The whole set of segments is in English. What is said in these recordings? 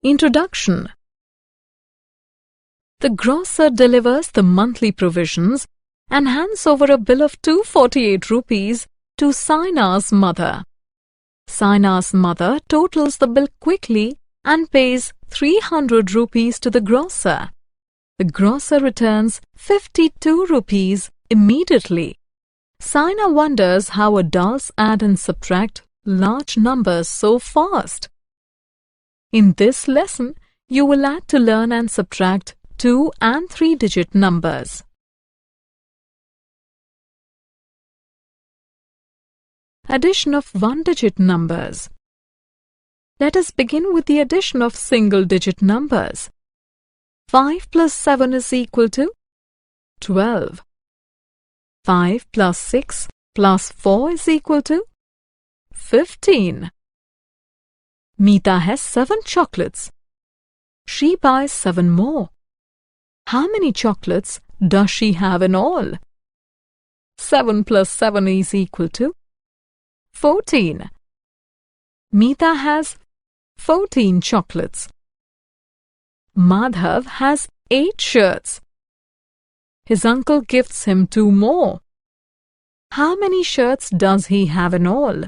Introduction. The grocer delivers the monthly provisions and hands over a bill of 248 rupees to Saina's mother. Saina's mother totals the bill quickly and pays 300 rupees to the grocer. The grocer returns 52 rupees immediately. Saina wonders how adults add and subtract large numbers so fast. In this lesson, you will add to learn and subtract 2 and 3-digit numbers. Addition of 1-digit numbers. Let us begin with the addition of single-digit numbers. 5 plus 7 is equal to 12. 5 plus 6 plus 4 is equal to 15. Meeta has 7 chocolates. She buys 7 more. How many chocolates does she have in all? 7 plus 7 is equal to 14. Meeta has 14 chocolates. Madhav has 8 shirts. His uncle gifts him 2 more. How many shirts does he have in all?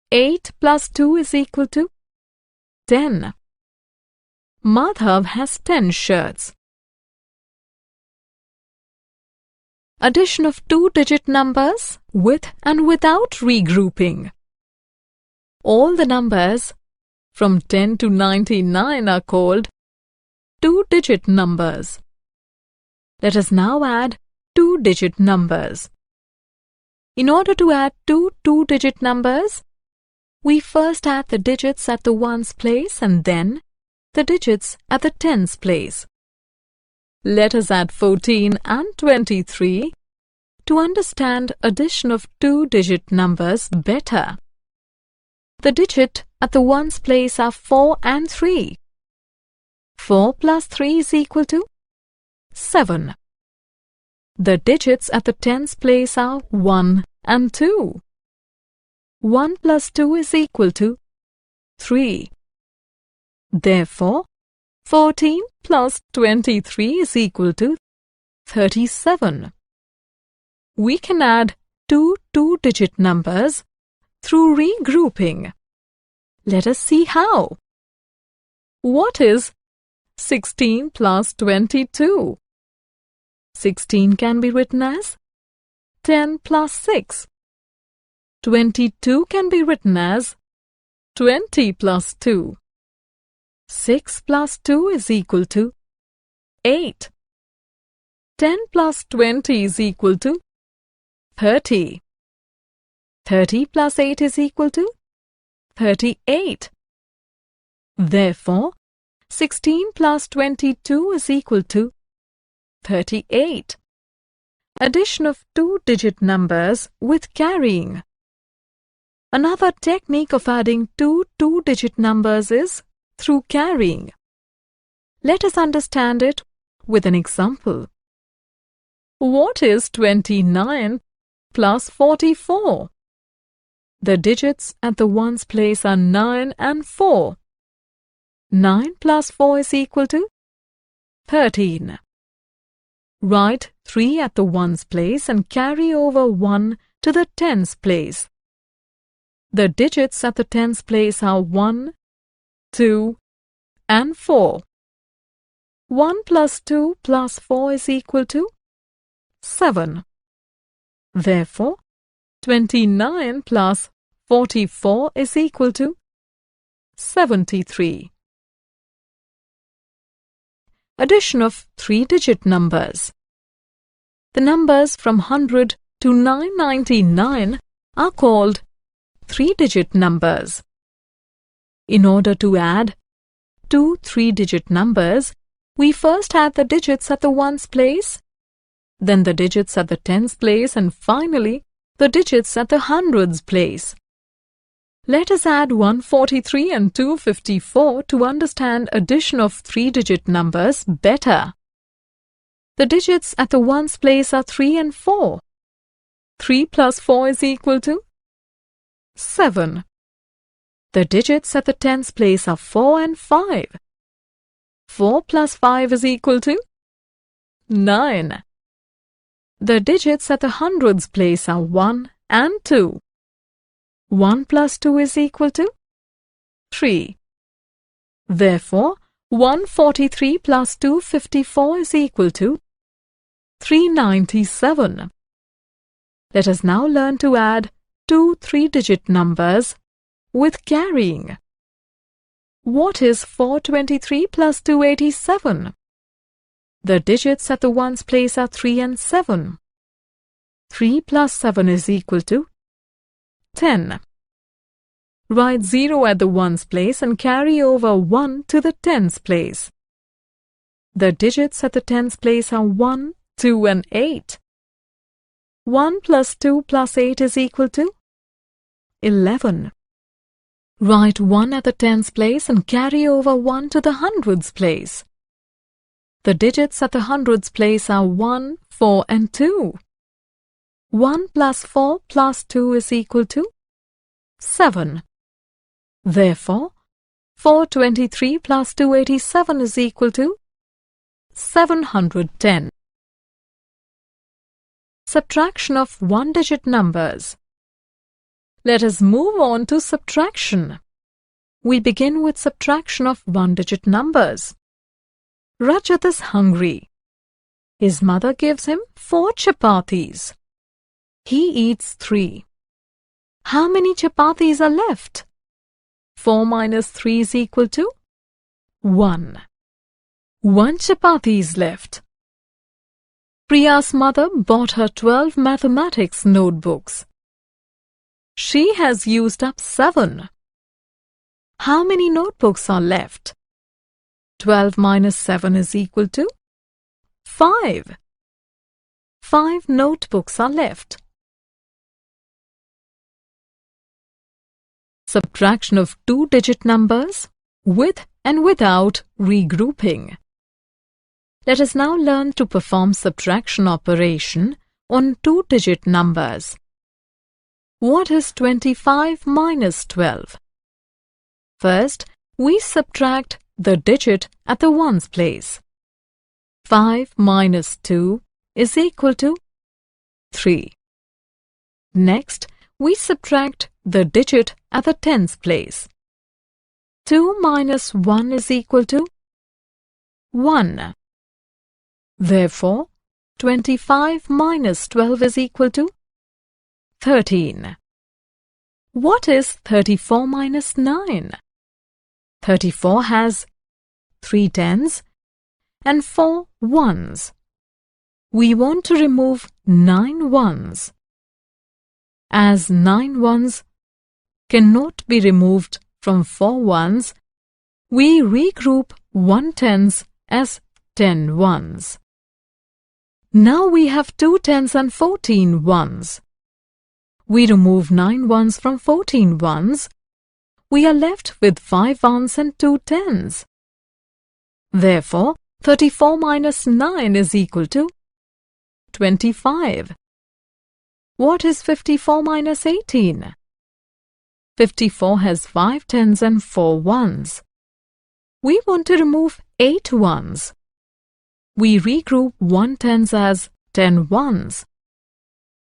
8 plus 2 is equal to 10. Madhav has 10 shirts. Addition of 2-digit numbers with and without regrouping. All the numbers from 10 to 99 are called 2-digit numbers. Let us now add 2-digit numbers. In order to add 2 2-digit numbers, we first add the digits at the ones place and then the digits at the tens place. Let us add 14 and 23 to understand addition of 2-digit numbers better. The digit at the ones place are 4 and 3. 4 plus 3 is equal to 7. The digits at the tens place are 1 and 2. 1 plus 2 is equal to 3. Therefore, 14 plus 23 is equal to 37. We can add 2 2-digit numbers through regrouping. Let us see how. What is 16 plus 22? 16 can be written as 10 plus 6. 22 can be written as 20 plus 2. 6 plus 2 is equal to 8. 10 plus 20 is equal to 30. 30 plus 8 is equal to 38. Therefore, 16 plus 22 is equal to 38. Addition of 2-digit numbers with carrying. Another technique of adding 2 2-digit numbers is through carrying. Let us understand it with an example. What is 29 plus 44? The digits at the ones place are 9 and 4. 9 plus 4 is equal to 13. Write 3 at the ones place and carry over 1 to the tens place. The digits at the tens place are 1, 2, and 4. 1 plus 2 plus 4 is equal to 7. Therefore, 29 plus 44 is equal to 73. Addition of 3-digit numbers. The numbers from 100 to 999 are called 3-digit numbers. In order to add 2 3-digit numbers, we first add the digits at the ones place, then the digits at the tens place, and finally the digits at the hundreds place. Let us add 143 and 254 to understand addition of 3-digit numbers better. The digits at the ones place are 3 and 4. 3 plus 4 is equal to 7. The digits at the tens place are 4 and 5. 4 plus 5 is equal to 9. The digits at the hundreds place are 1 and 2. 1 plus 2 is equal to 3. Therefore, 143 plus 254 is equal to 397. Let us now learn to add two three-digit numbers with carrying. What is 423 plus 287? The digits at the ones place are 3 and 7. 3 plus 7 is equal to 10. Write 0 at the ones place and carry over 1 to the tens place. The digits at the tens place are 1, 2 and 8. 1 plus 2 plus 8 is equal to 11. Write 1 at the tens place and carry over 1 to the hundreds place. The digits at the hundreds place are 1, 4 and 2. 1 plus 4 plus 2 is equal to 7. Therefore, 423 plus 287 is equal to 710. Subtraction of one-digit numbers. Let us move on to subtraction. We begin with subtraction of one-digit numbers. Rajat is hungry. His mother gives him 4 chapatis. He eats 3. How many chapatis are left? 4 minus 3 is equal to 1. 1 chapati is left. Priya's mother bought her 12 mathematics notebooks. She has used up 7. How many notebooks are left? 12 minus 7 is equal to 5. 5 notebooks are left. Subtraction of two-digit numbers with and without regrouping. Let us now learn to perform subtraction operation on two-digit numbers. What is 25 minus 12? First, we subtract the digit at the ones place. 5 minus 2 is equal to 3. Next, we subtract the digit at the tens place. 2 minus 1 is equal to 1. Therefore, 25 minus 12 is equal to 13. What is 34 minus 9? 34 has 3 tens and 4 ones. We want to remove 9 ones. As 9 ones cannot be removed from 4 ones, we regroup 1 tens as 10 ones. Now we have 2 tens and 14 ones. We remove 9 ones from 14 ones. We are left with 5 ones and 2 tens. Therefore, 34 minus 9 is equal to 25. What is 54 minus 18? 54 has 5 tens and 4 ones. We want to remove 8 ones. We regroup 1 tens as 10 ones.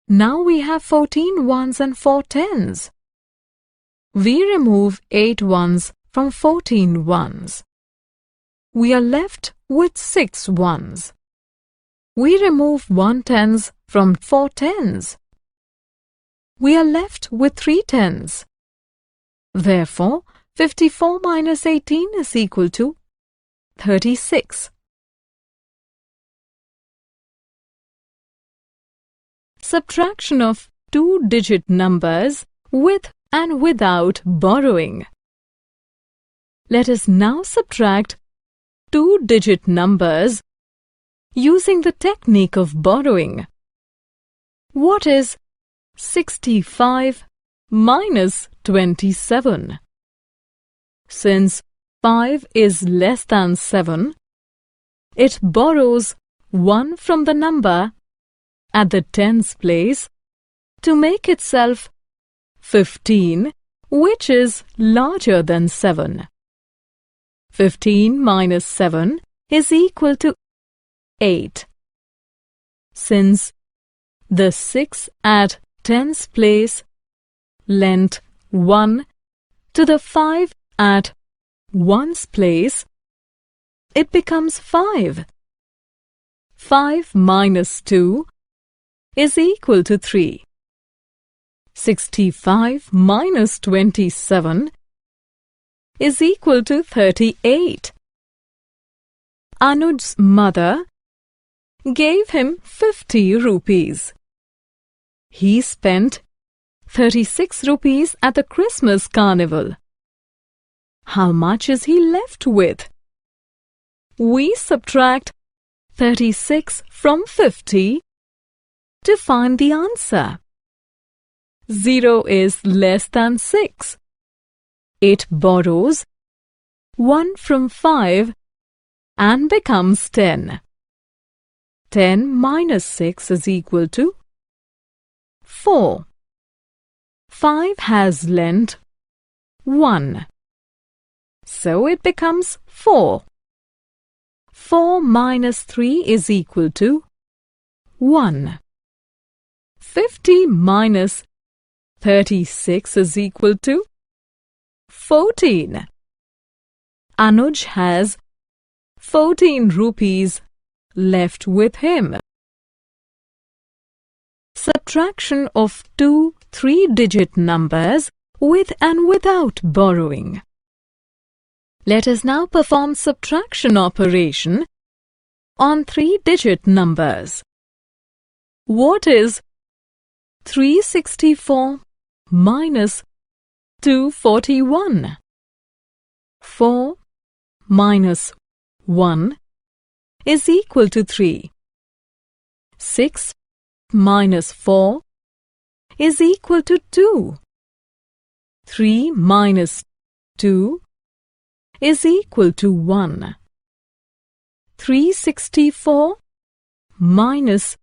Now we have 14 ones and 4 tens. We remove 8 ones from 14 ones. We are left with 6 ones. We remove 1 tens from 4 tens. We are left with 3 tens. Therefore, 54 minus 18 is equal to 36. Subtraction of two-digit numbers with and without borrowing. Let us now subtract two-digit numbers using the technique of borrowing. What is 65 minus 27? Since 5 is less than 7, it borrows 1 from the number at the tens place to make itself 15 Which is larger than 7? 15 minus 7 is equal to 8. Since the 6 at tens place lent 1 to the 5 at ones place, it becomes 5. 5 minus 2 is equal to 3. 65 minus 27 is equal to 38. Anuj's mother gave him 50 rupees. He spent 36 rupees at the Christmas carnival. How much is he left with? We subtract 36 from 50 to find the answer. 0 is less than 6. It borrows 1 from 5 and becomes 10. 10 minus 6 is equal to 4. 5 has lent 1. So it becomes 4. 4 minus 3 is equal to 1. 50 minus 36 is equal to 14. Anuj has 14 rupees left with him. Subtraction of two 3-digit numbers with and without borrowing. Let us now perform subtraction operation on 3-digit numbers. What is 364 minus 241? 4 minus 1 is equal to 3. 6 minus 4 is equal to 2. 3 minus 2 is equal to 1. 364 minus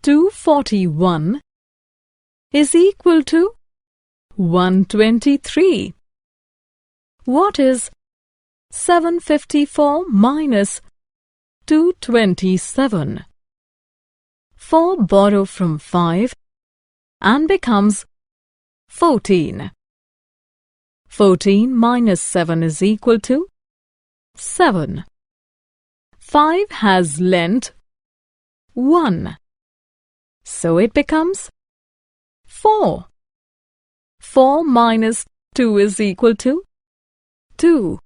241 is equal to 123. What is 754 minus 227? 4 borrow from 5 and becomes 14. 14 minus 7 is equal to 7. 5 has lent 1. So it becomes 4. 4 minus 2 is equal to 2.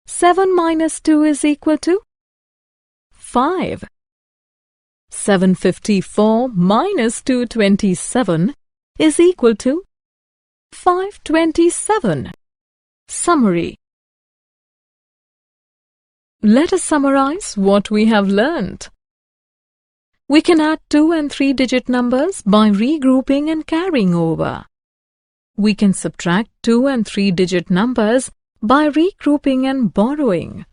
7 minus 2 is equal to 5. 754 minus 227 is equal to 527. Summary. Let us summarize what we have learnt. We can add 2 and 3-digit numbers by regrouping and carrying over. We can subtract 2 and 3-digit numbers by regrouping and borrowing.